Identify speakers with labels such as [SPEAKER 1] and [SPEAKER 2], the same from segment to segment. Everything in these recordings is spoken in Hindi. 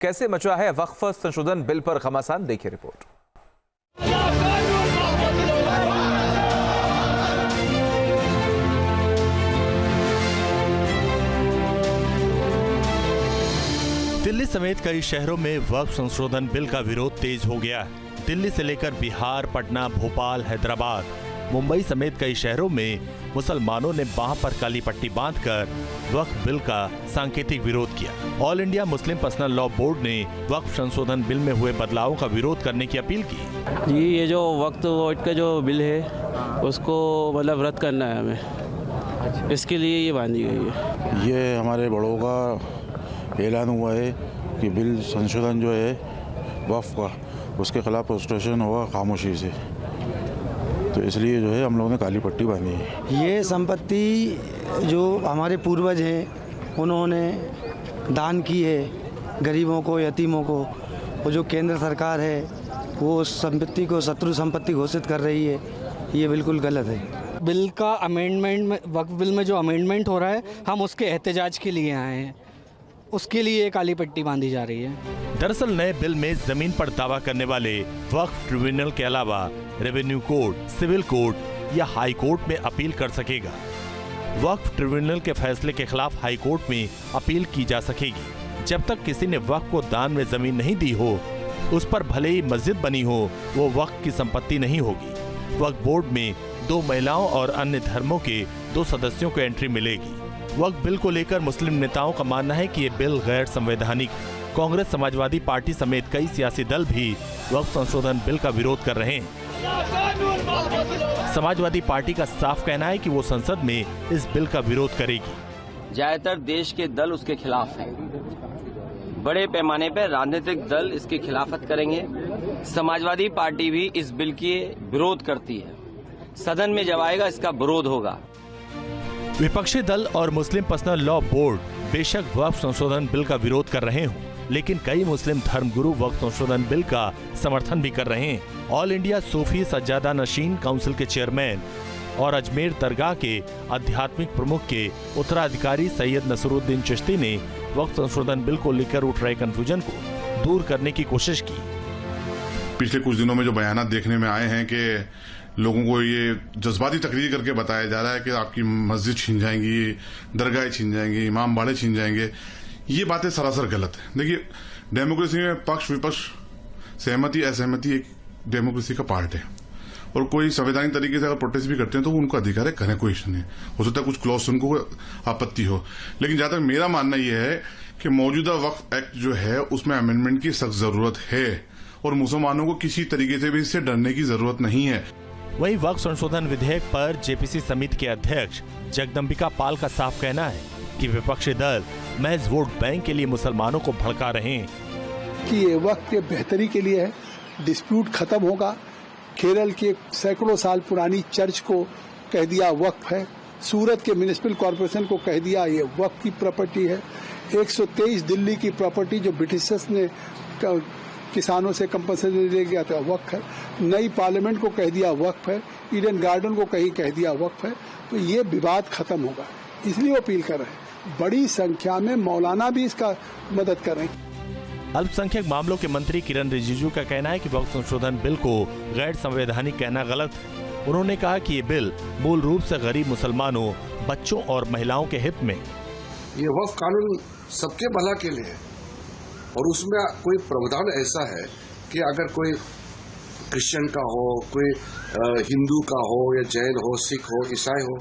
[SPEAKER 1] कैसे मचा है वक्फ संशोधन बिल पर घमासान, देखिए रिपोर्ट।
[SPEAKER 2] दिल्ली समेत कई शहरों में वक्फ संशोधन बिल का विरोध तेज हो गया है। दिल्ली से लेकर बिहार, पटना, भोपाल, हैदराबाद, मुंबई समेत कई शहरों में मुसलमानों ने बांह पर काली पट्टी बांधकर वक्फ बिल का सांकेतिक विरोध किया। All India Muslim personal law board ने वक्फ संशोधन बिल में हुए बदलावों का विरोध करने की अपील की।
[SPEAKER 3] जी, ये जो वक्फ बोर्ड का जो बिल है उसको मतलब रद्द करना है हमें, इसके लिए ये बांधी गई है।
[SPEAKER 4] ये हमारे बड़ों का ऐलान हुआ है कि बिल संशोधन जो है वक्फ का, उसके खिलाफ प्रोटेस्टेशन हुआ खामोशी से, तो इसलिए जो है हम लोगों ने काली पट्टी बांधी है।
[SPEAKER 5] ये संपत्ति जो हमारे पूर्वज हैं उन्होंने दान की है गरीबों को, यतीमों को, और जो केंद्र सरकार है वो उस संपत्ति को शत्रु संपत्ति घोषित कर रही है, ये बिल्कुल गलत है।
[SPEAKER 6] बिल का अमेंडमेंट में, वक्फ बिल में जो अमेंडमेंट हो रहा है, हम उसके एहतजाज के लिए आए हैं, उसके लिए काली पट्टी बांधी जा रही है।
[SPEAKER 2] दरअसल नए बिल में जमीन पर दावा करने वाले वक्फ ट्रिब्यूनल के अलावा रेवेन्यू कोर्ट, सिविल कोर्ट या हाई कोर्ट में अपील कर सकेगा। वक्फ ट्रिब्यूनल के फैसले के खिलाफ हाई कोर्ट में अपील की जा सकेगी। जब तक किसी ने वक्फ को दान में जमीन नहीं दी हो, उस पर भले ही मस्जिद बनी हो, वो वक्फ की संपत्ति नहीं होगी। वक्फ बोर्ड में 2 महिलाओं और अन्य धर्मों के 2 सदस्यों को एंट्री मिलेगी। वक्फ बिल को लेकर मुस्लिम नेताओं का मानना है कि ये बिल गैर संवैधानिक है। कांग्रेस, समाजवादी पार्टी समेत कई सियासी दल भी वक्फ संशोधन बिल का विरोध कर रहे हैं। समाजवादी पार्टी का साफ कहना है कि वो संसद में इस बिल का विरोध करेगी।
[SPEAKER 7] ज्यादातर देश के दल उसके खिलाफ हैं। बड़े पैमाने पर राजनीतिक दल इसकी खिलाफत करेंगे। समाजवादी पार्टी भी इस बिल के विरोध करती है। सदन में जब आएगा इसका विरोध होगा।
[SPEAKER 2] विपक्षी दल और मुस्लिम पर्सनल लॉ बोर्ड बेशक वक्फ संशोधन बिल का विरोध कर रहे हों, लेकिन कई मुस्लिम धर्मगुरु वक्फ संशोधन बिल का समर्थन भी कर रहे हैं। ऑल इंडिया सूफी सज्जादा नशीन काउंसिल के चेयरमैन और अजमेर दरगाह के आध्यात्मिक प्रमुख के उत्तराधिकारी सैयद नसरुद्दीन चिश्ती ने वक्फ संशोधन बिल को लेकर उठ रहे कंफ्यूजन को दूर करने की कोशिश की।
[SPEAKER 8] पिछले कुछ दिनों में जो बयानात देखने में आए हैं कि लोगों को ये जज्बाती तकरीर करके बताया जा रहा है कि आपकी मस्जिद छीन जाएंगी, दरगाहें छीन जाएंगी, इमाम बाड़े छीन जाएंगे, ये बातें सरासर गलत है। देखिए, डेमोक्रेसी में पक्ष विपक्ष, सहमति असहमति एक डेमोक्रेसी का पार्ट है, और कोई संवैधानिक तरीके से अगर प्रोटेस्ट भी करते हैं तो उनको अधिकार है, करें, कोई इश्यू नहीं। हो सकता है कुछ क्लॉज उनको आपत्ति हो, लेकिन जहां तक मेरा मानना यह है कि मौजूदा वक्फ एक्ट जो है उसमें अमेंडमेंट की सख्त जरूरत है, और मुसलमानों को किसी तरीके से भी इससे डरने की जरूरत नहीं है।
[SPEAKER 2] वहीं वक्फ संशोधन विधेयक पर जेपीसी समिति के अध्यक्ष जगदम्बिका पाल का साफ कहना है कि विपक्षी दल महज वोट बैंक के लिए मुसलमानों को भड़का रहे हैं
[SPEAKER 9] कि ये वक्त के बेहतरी के लिए है। डिस्प्यूट खत्म होगा। केरल की सैकड़ों साल पुरानी चर्च को कह दिया वक्फ है। सूरत के म्युनिसिपल कॉरपोरेशन को कह दिया ये वक्फ की प्रॉपर्टी है। 123 दिल्ली की प्रॉपर्टी जो ब्रिटिशर्स ने किसानों से कंपल्सरी ले गया था वक्फ है। नई पार्लियामेंट को कह दिया वक्फ है। ईडन गार्डन को कहीं कह दिया वक्फ है। तो ये विवाद खत्म होगा, इसलिए अपील कर रहे हैं। बड़ी संख्या में मौलाना भी इसका मदद कर रहे हैं।
[SPEAKER 2] अल्पसंख्यक मामलों के मंत्री किरण रिजिजू का कहना है कि वक्फ संशोधन बिल को गैर संवैधानिक कहना गलत है। उन्होंने कहा कि ये बिल मूल रूप से गरीब मुसलमानों, बच्चों और महिलाओं के हित में।
[SPEAKER 10] ये वक्फ कानून सबके भला के लिए है, और उसमें कोई प्रावधान ऐसा है कि अगर कोई क्रिश्चियन का हो, कोई हिंदू का हो, या जैन हो, सिख हो, ईसाई हो,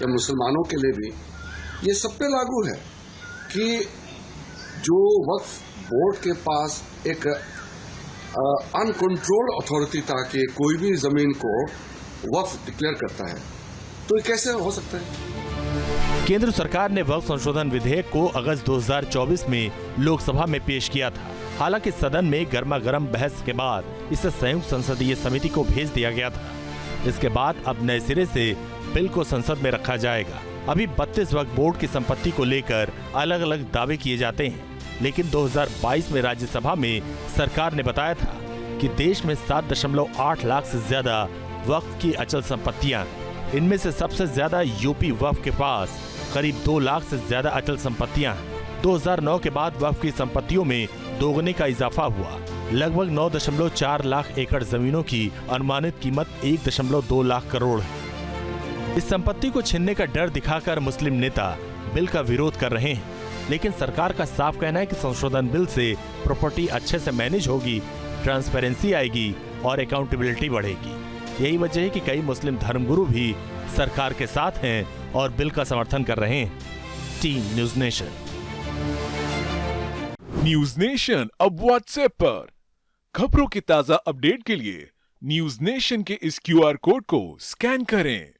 [SPEAKER 10] या मुसलमानों के लिए भी ये सब पे लागू है कि जो वक्फ बोर्ड के पास एक अनकंट्रोल्ड अथॉरिटी था कि कोई भी जमीन को वक्फ डिक्लेयर करता है, तो ये कैसे हो सकता है?
[SPEAKER 2] केंद्र सरकार ने वक्फ संशोधन विधेयक को अगस्त 2024 में लोकसभा में पेश किया था। हालांकि सदन में गर्मा गर्म बहस के बाद इसे संयुक्त संसदीय समिति को भेज दिया गया था। इसके बाद अब नए सिरे से बिल को संसद में रखा जाएगा। अभी 32 वक्फ बोर्ड की संपत्ति को लेकर अलग अलग दावे किए जाते हैं, लेकिन 2022 में राज्यसभा में सरकार ने बताया था कि देश में 7.8 लाख से ज्यादा वक्फ की अचल संपत्तियां, इनमें से सबसे ज्यादा यूपी वक्फ के पास करीब 2 लाख से ज्यादा अचल संपत्तियां हैं। 2009 के बाद वक्फ की संपत्तियों में दोगुने का इजाफा हुआ। लगभग 9.4 लाख एकड़ जमीनों की अनुमानित कीमत 1.2 लाख करोड़ है। इस संपत्ति को छीनने का डर दिखाकर मुस्लिम नेता बिल का विरोध कर रहे हैं, लेकिन सरकार का साफ कहना है कि संशोधन बिल से प्रॉपर्टी अच्छे से मैनेज होगी, ट्रांसपेरेंसी आएगी और अकाउंटेबिलिटी बढ़ेगी। यही वजह है कि कई मुस्लिम धर्मगुरु भी सरकार के साथ हैं और बिल का समर्थन कर रहे हैं। Team news nation.
[SPEAKER 11] News nation अब व्हाट्सएप पर खबरों की ताजा अपडेट के लिए न्यूज़ नेशन के इस QR कोड को स्कैन करें।